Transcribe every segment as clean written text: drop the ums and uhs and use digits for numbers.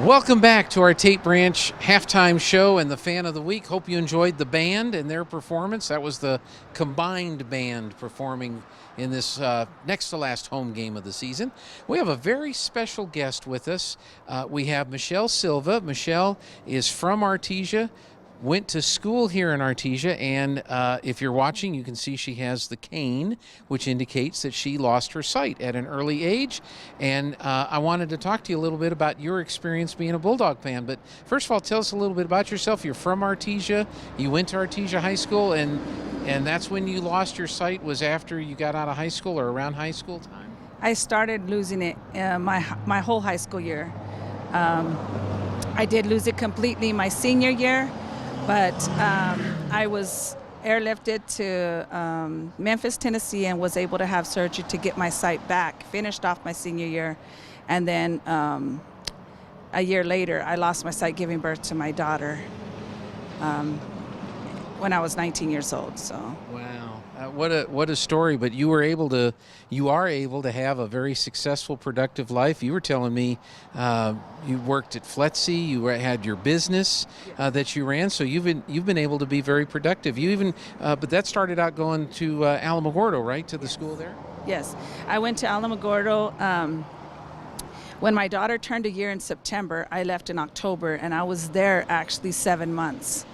Welcome back to our Tate Branch halftime show and the Fan of the Week. Hope you enjoyed the band and their performance. That was the combined band performing in this next to last home game of the season. We have a very special guest with us. We have Michelle Silva. Michelle is from Artesia, went to school here in Artesia, and if you're watching, you can see she has the cane, which indicates that she lost her sight at an early age. And I wanted to talk to you a little bit about your experience being a Bulldog fan. But first of all, tell us a little bit about yourself. You're from Artesia. You went to Artesia High School, and that's when you lost your sight, was after you got out of high school or around high school time? I started losing it my whole high school year. I did lose it completely my senior year. But I was airlifted to Memphis, Tennessee, and was able to have surgery to get my sight back. Finished off my senior year, and then a year later, I lost my sight giving birth to my daughter when I was 19 years old. So. Wow. What a story! But you are able to have a very successful, productive life. You were telling me you worked at FLETC. You had your business that you ran. So you've been able to be very productive. You even but that started out going to Alamogordo, right, to the school there. Yes, I went to Alamogordo. When my daughter turned a year in September, I left in October, and I was there actually 7 months.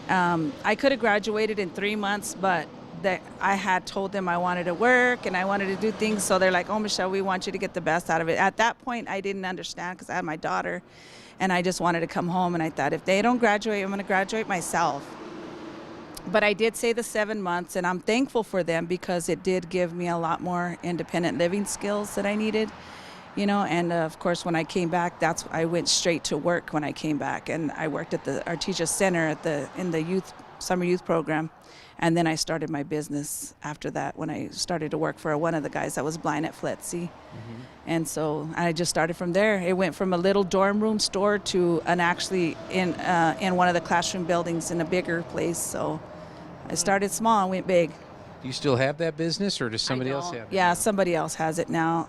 I could have graduated in 3 months, but that I had told them I wanted to work and I wanted to do things, so they're like, "Oh, Michelle, we want you to get the best out of it." At that point, I didn't understand because I had my daughter, and I just wanted to come home, and I thought, if they don't graduate, I'm going to graduate myself. But I did say the 7 months, and I'm thankful for them because it did give me a lot more independent living skills that I needed, and of course, when I came back, I went straight to work when I came back, and I worked at the Artesia Center in the summer youth program. And then I started my business after that when I started to work for one of the guys that was blind at FLETC. Mm-hmm. And so I just started from there. It went from a little dorm room store to actually in one of the classroom buildings in a bigger place. So I started small and went big. Do you still have that business, or does somebody else have it? Yeah, somebody else has it now.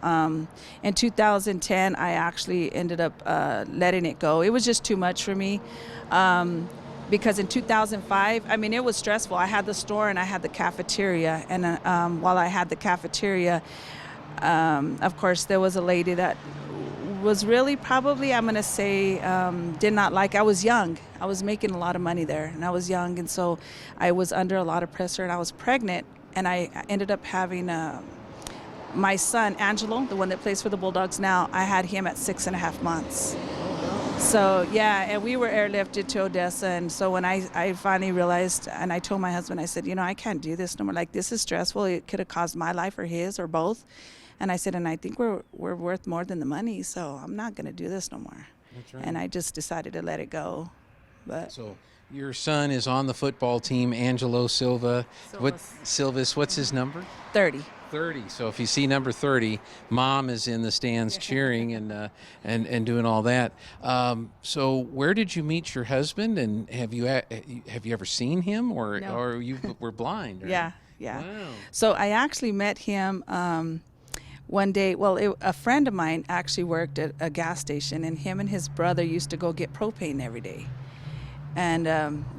In 2010, I actually ended up letting it go. It was just too much for me. Because in 2005, it was stressful. I had the store and I had the cafeteria. And while I had the cafeteria, of course, there was a lady that was really probably, I'm going to say, did not like. I was young. I was making a lot of money there, and I was young. And so I was under a lot of pressure, and I was pregnant. And I ended up having my son, Angelo, the one that plays for the Bulldogs now, I had him at 6.5 months. So, yeah, and we were airlifted to Odessa, and so when I finally realized, and I told my husband, I said, I can't do this no more. Like, this is stressful. It could have caused my life or his or both. And I said, and I think we're worth more than the money, so I'm not going to do this no more. That's right. And I just decided to let it go. But so your son is on the football team, Angelo Silva. Silvis, what's his number? 30. 30. So if you see number 30, Mom is in the stands cheering and doing all that. So where did you meet your husband, and have you ever seen him, or No. or you were blind? Or? Yeah. Wow. So I actually met him one day. Well, a friend of mine actually worked at a gas station, and him and his brother used to go get propane every day. And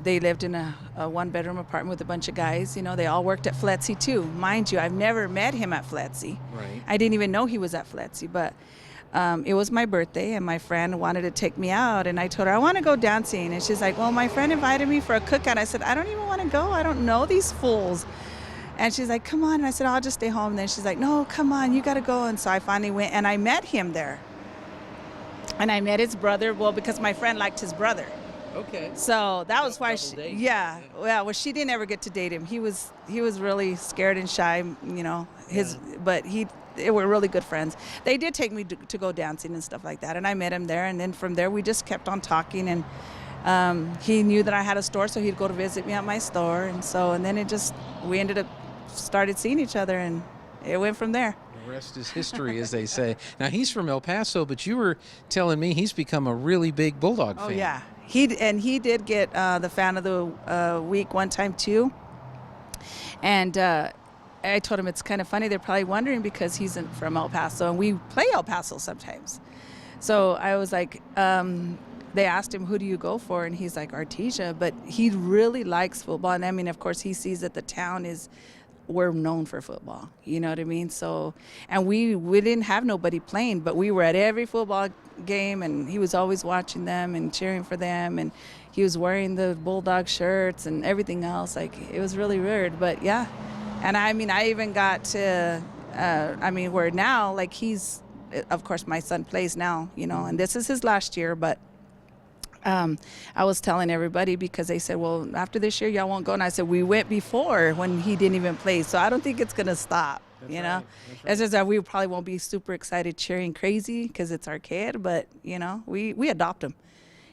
they lived in a one-bedroom apartment with a bunch of guys. They all worked at FLETC too. Mind you, I've never met him at FLETC. Right. I didn't even know he was at FLETC, but it was my birthday, and my friend wanted to take me out, and I told her, I want to go dancing. And she's like, well, my friend invited me for a cookout. I said, I don't even want to go. I don't know these fools. And she's like, come on. And I said, I'll just stay home. And then she's like, no, come on, you got to go. And so I finally went, and I met him there. And I met his brother, because my friend liked his brother. Okay. So that was why Yeah. Well, she didn't ever get to date him. He was really scared and shy, but they were really good friends. They did take me to go dancing and stuff like that, and I met him there, and then from there we just kept on talking, and he knew that I had a store, so he'd go to visit me at my store, and then we ended up started seeing each other, and it went from there. The rest is history, as they say. Now, he's from El Paso, but you were telling me he's become a really big Bulldog fan. Oh, yeah. He did get the Fan of the Week one time, too. And I told him it's kind of funny. They're probably wondering because he's from El Paso, and we play El Paso sometimes. So I was like, they asked him, who do you go for? And he's like, Artesia. But he really likes football. And I mean, of course, he sees that the town is, we're known for football. You know what I mean? So, and we didn't have nobody playing, but we were at every football game, and he was always watching them and cheering for them. And he was wearing the Bulldog shirts and everything else. Like, it was really weird. But yeah. And I mean, I even got to, where now, like, he's, of course, my son plays now, you know, and this is his last year, but I was telling everybody, because they said, well, after this year, y'all won't go. And I said, we went before when he didn't even play. So I don't think it's going to stop, you know. That's right. It's just that we probably won't be super excited cheering crazy because it's our kid. But, you know, we adopt him.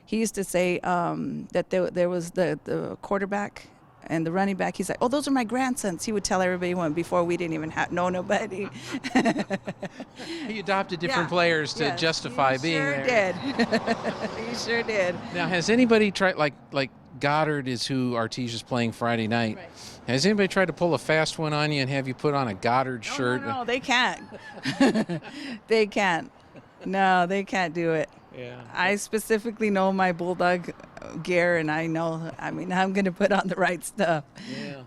He used to say that there was the quarterback and the running back. He's like, oh, those are my grandsons. He would tell everybody when before we didn't even know nobody. He adopted different players to justify being sure there. He sure did. Now, has anybody tried, like Goddard is who Artesia's playing Friday night. Right. Has anybody tried to pull a fast one on you and have you put on a Goddard shirt? No, they can't. They can't. No, they can't do it. Yeah. I specifically know my Bulldog gear, and I know, I mean, I'm going to put on the right stuff. Yeah.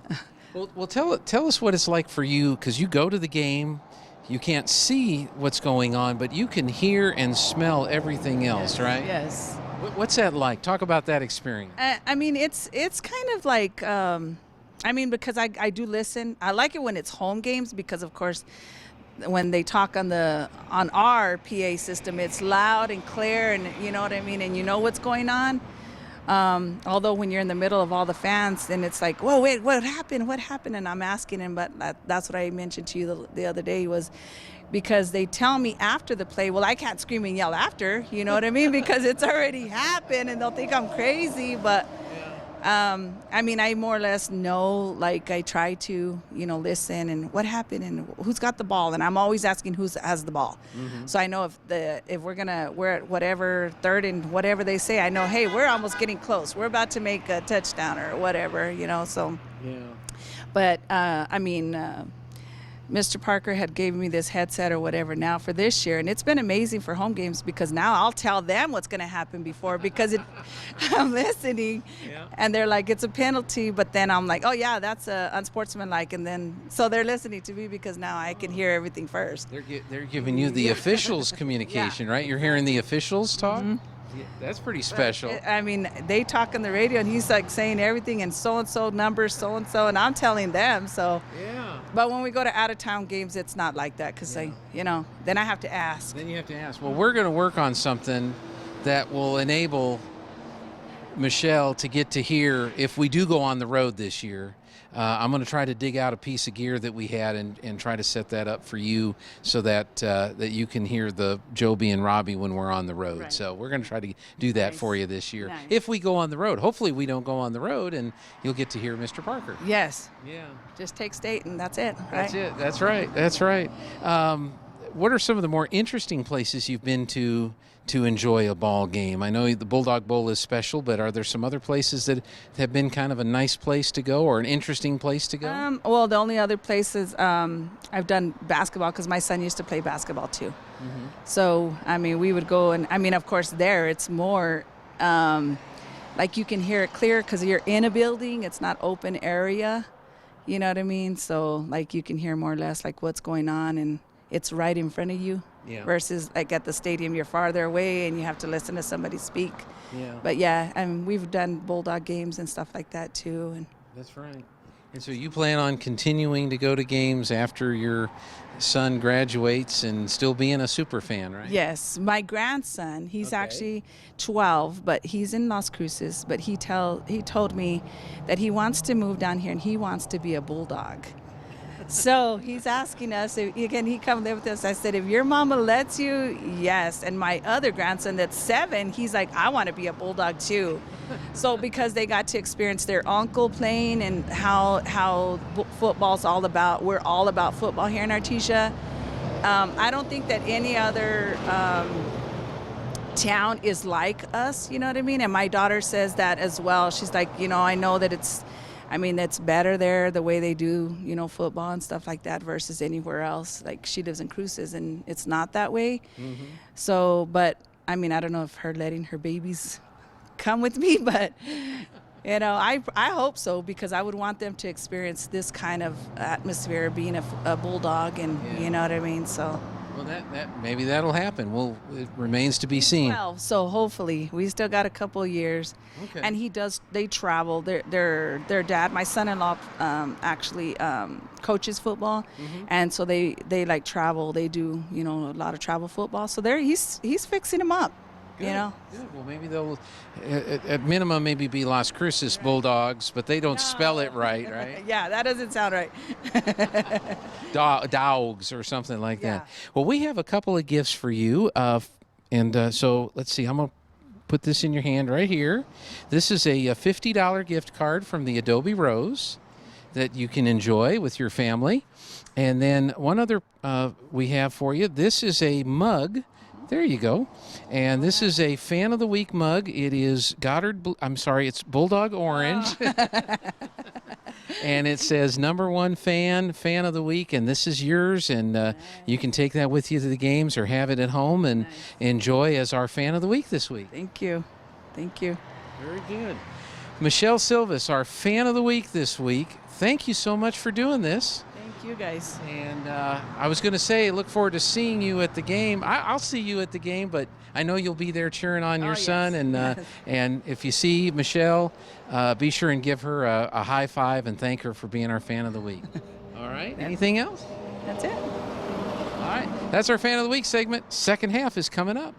Well, tell us what it's like for you, because you go to the game, you can't see what's going on, but you can hear and smell everything else, right? Yes. What's that like? Talk about that experience. I mean, it's kind of like, because I do listen. I like it when it's home games, because, of course, when they talk on our PA system, it's loud and clear, and you know what I mean, and you know what's going on. Although when you're in the middle of all the fans, then it's like, whoa, wait, what happened? What happened? And I'm asking him, but that's what I mentioned to you the other day, was because they tell me after the play, well, I can't scream and yell after, you know what I mean? Because it's already happened, and they'll think I'm crazy, but I more or less know, like, I try to, you know, listen and what happened and who's got the ball. And I'm always asking who has the ball. Mm-hmm. So I know if we're at whatever third and whatever they say, I know, hey, we're almost getting close. We're about to make a touchdown or whatever, you know, so. Yeah. But, Mr. Parker had gave me this headset or whatever now for this year, and it's been amazing for home games, because now I'll tell them what's going to happen before, because I'm listening, and they're like, it's a penalty, but then I'm like, oh yeah, that's unsportsmanlike, and then so they're listening to me because now I can hear everything first. They're giving you the officials' communication, right? You're hearing the officials talk. Mm-hmm. Yeah, that's pretty special. They talk on the radio, and he's like saying everything, and so-and-so numbers, so-and-so, and I'm telling them, so. Yeah. But when we go to out-of-town games, it's not like that, because then I have to ask. Then you have to ask. Well, we're going to work on something that will enable Michelle to get to hear, if we do go on the road this year. I'm going to try to dig out a piece of gear that we had and try to set that up for you, so that that you can hear the Joby and Robbie when we're on the road. Right. So we're going to try to do that for you this year. Nice. If we go on the road. Hopefully we don't go on the road, and you'll get to hear Mr. Parker. Yes. Yeah. Just take state, and that's it. Right? That's it. That's right. That's right. What are some of the more interesting places you've been to enjoy a ball game? I know the Bulldog Bowl is special, but are there some other places that have been kind of a nice place to go, or an interesting place to go? Well, the only other places I've done basketball, because my son used to play basketball too. Mm-hmm. So, we would go, and of course there it's more like you can hear it clear because you're in a building. It's not open area. You know what I mean? So like you can hear more or less like what's going on, and it's right in front of you. Yeah. Versus like at the stadium, you're farther away and you have to listen to somebody speak. Yeah. But yeah, we've done Bulldog games and stuff like that too. And that's right. And so you plan on continuing to go to games after your son graduates and still being a super fan, right? Yes. My grandson, he's actually 12, but he's in Las Cruces. But he told me that he wants to move down here and he wants to be a Bulldog. So he's asking us, can he come live with us? I said, if your mama lets you, yes. And my other grandson that's 7, he's like, I want to be a Bulldog too. So because they got to experience their uncle playing and how football's all about, we're all about football here in Artesia. I don't think that any other town is like us, you know what I mean? And my daughter says that as well. She's like, I know that it's better there, the way they do, football and stuff like that versus anywhere else. Like she lives in Cruces and it's not that way. Mm-hmm. So, but I mean, I don't know if her letting her babies come with me, but you know, I hope so, because I would want them to experience this kind of atmosphere, being a bulldog, and you know what I mean. So. Well, that maybe that'll happen. Well, it remains to be seen. Well, so hopefully we still got a couple of years. Okay. And they travel. Their dad, my son-in-law, actually coaches football, and so they like travel. They do, you know, a lot of travel football. So he's fixing them up. Good, You know. good. Well, maybe they'll, at minimum, maybe be Las Cruces Bulldogs, but they don't spell it right, right? Yeah, that doesn't sound right. Dogs or something like Yeah. that. Well, we have a couple of gifts for you, so let's see. I'm gonna put this in your hand right here. This is a $50 gift card from the Adobe Rose that you can enjoy with your family, and then one other we have for you. This is a mug. There you go. And this is a Fan of the Week mug. It is it's Bulldog Orange. And it says #1 fan of the week, and this is yours, and you can take that with you to the games or have it at home and enjoy as our Fan of the Week this week. Thank you. Very good. Michelle Silvas, our Fan of the Week this week. Thank you so much for doing this. Thank you, guys. And I was going to say, look forward to seeing you at the game. I'll see you at the game, but I know you'll be there cheering on your son. Yes. And if you see Michelle, be sure and give her a high five and thank her for being our Fan of the Week. All right. Anything else? That's it. All right. That's our Fan of the Week segment. Second half is coming up.